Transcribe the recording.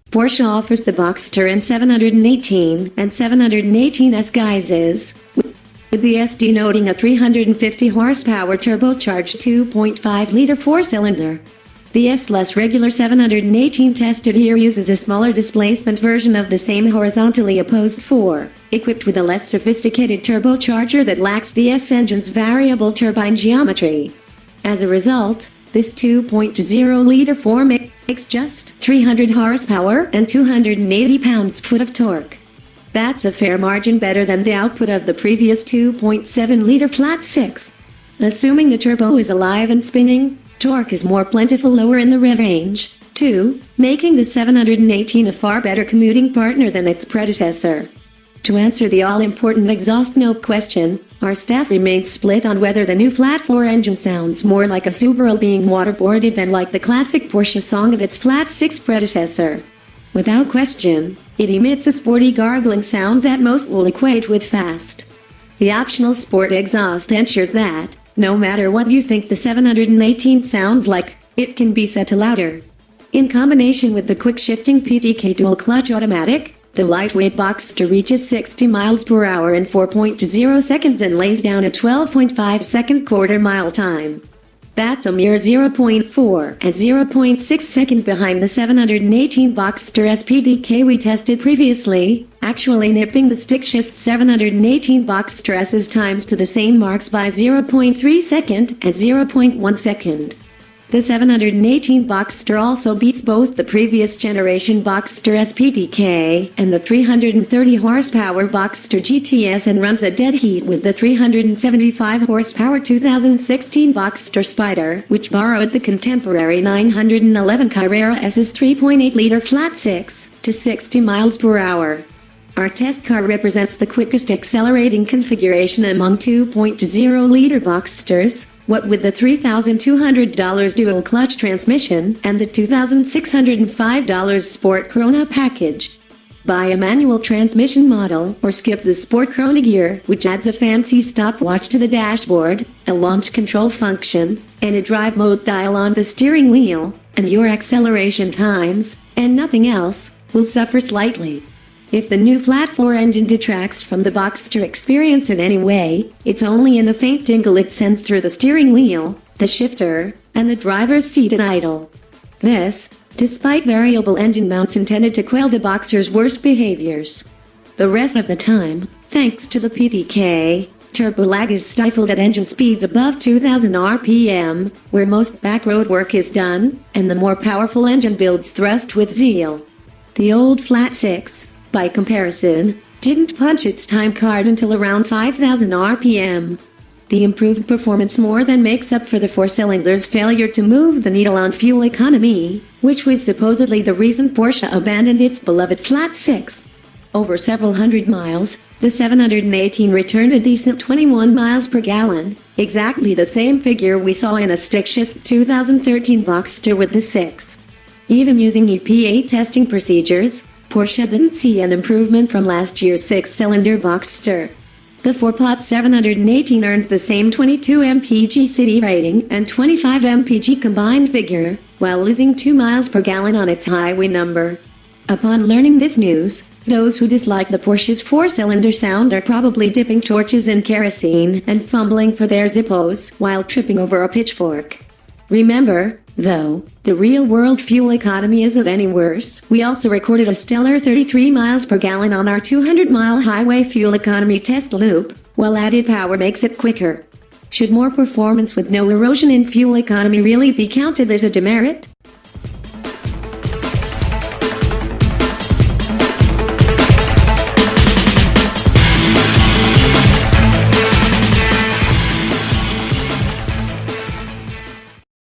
Porsche offers the Boxster in 718 and 718S guises, with the S denoting a 350 horsepower turbocharged 2.5-liter four-cylinder. The S less regular 718 tested here uses a smaller displacement version of the same horizontally opposed 4, equipped with a less sophisticated turbocharger that lacks the S engine's variable turbine geometry. As a result, this 2.0-liter 4 makes just 300 horsepower and 280 pounds-foot of torque. That's a fair margin better than the output of the previous 2.7-liter flat 6. Assuming the turbo is alive and spinning, torque is more plentiful lower in the rev range, too, making the 718 a far better commuting partner than its predecessor. To answer the all-important exhaust note question, our staff remains split on whether the new flat 4 engine sounds more like a Subaru being waterboarded than like the classic Porsche song of its flat 6 predecessor. Without question, it emits a sporty gargling sound that most will equate with fast. The optional sport exhaust ensures that, no matter what you think the 718 sounds like, it can be set to louder. In combination with the quick-shifting PTK dual-clutch automatic, the lightweight Boxster reaches 60 miles per hour in 4.0 seconds and lays down a 12.5-second quarter-mile time. That's a mere 0.4 and 0.6 second behind the 718 Boxster SPDK we tested previously, actually nipping the stick-shift 718 Boxster S's times to the same marks by 0.3 second and 0.1 second. The 718 Boxster also beats both the previous generation Boxster SPDK and the 330 horsepower Boxster GTS and runs a dead heat with the 375 horsepower 2016 Boxster Spider, which borrowed the contemporary 911 Carrera S's 3.8-liter flat 6 to 60 miles per hour. Our test car represents the quickest accelerating configuration among 2.0-liter Boxsters, what with the $3,200 dual-clutch transmission and the $2,605 Sport Chrono package. Buy a manual transmission model or skip the Sport Chrono gear, which adds a fancy stopwatch to the dashboard, a launch control function, and a drive mode dial on the steering wheel, and your acceleration times, and nothing else, will suffer slightly. If the new flat 4 engine detracts from the Boxster experience in any way, it's only in the faint tingle it sends through the steering wheel, the shifter, and the driver's seat at idle. This, despite variable engine mounts intended to quell the Boxster's worst behaviors. The rest of the time, thanks to the PTK, turbo lag is stifled at engine speeds above 2000 RPM, where most backroad work is done, and the more powerful engine builds thrust with zeal. The old flat 6, by comparison, didn't punch its time card until around 5,000 RPM. The improved performance more than makes up for the four-cylinder's failure to move the needle on fuel economy, which was supposedly the reason Porsche abandoned its beloved flat 6. Over several hundred miles, the 718 returned a decent 21 miles per gallon, exactly the same figure we saw in a stick-shift 2013 Boxster with the 6. Even using EPA testing procedures, Porsche didn't see an improvement from last year's 6-cylinder Boxster. The 4-pot 718 earns the same 22 mpg city rating and 25 mpg combined figure, while losing 2 miles per gallon on its highway number. Upon learning this news, those who dislike the Porsche's 4-cylinder sound are probably dipping torches in kerosene and fumbling for their Zippos while tripping over a pitchfork. Remember, though, the real-world fuel economy isn't any worse. We also recorded a stellar 33 miles per gallon on our 200-mile highway fuel economy test loop, while added power makes it quicker. Should more performance with no erosion in fuel economy really be counted as a demerit?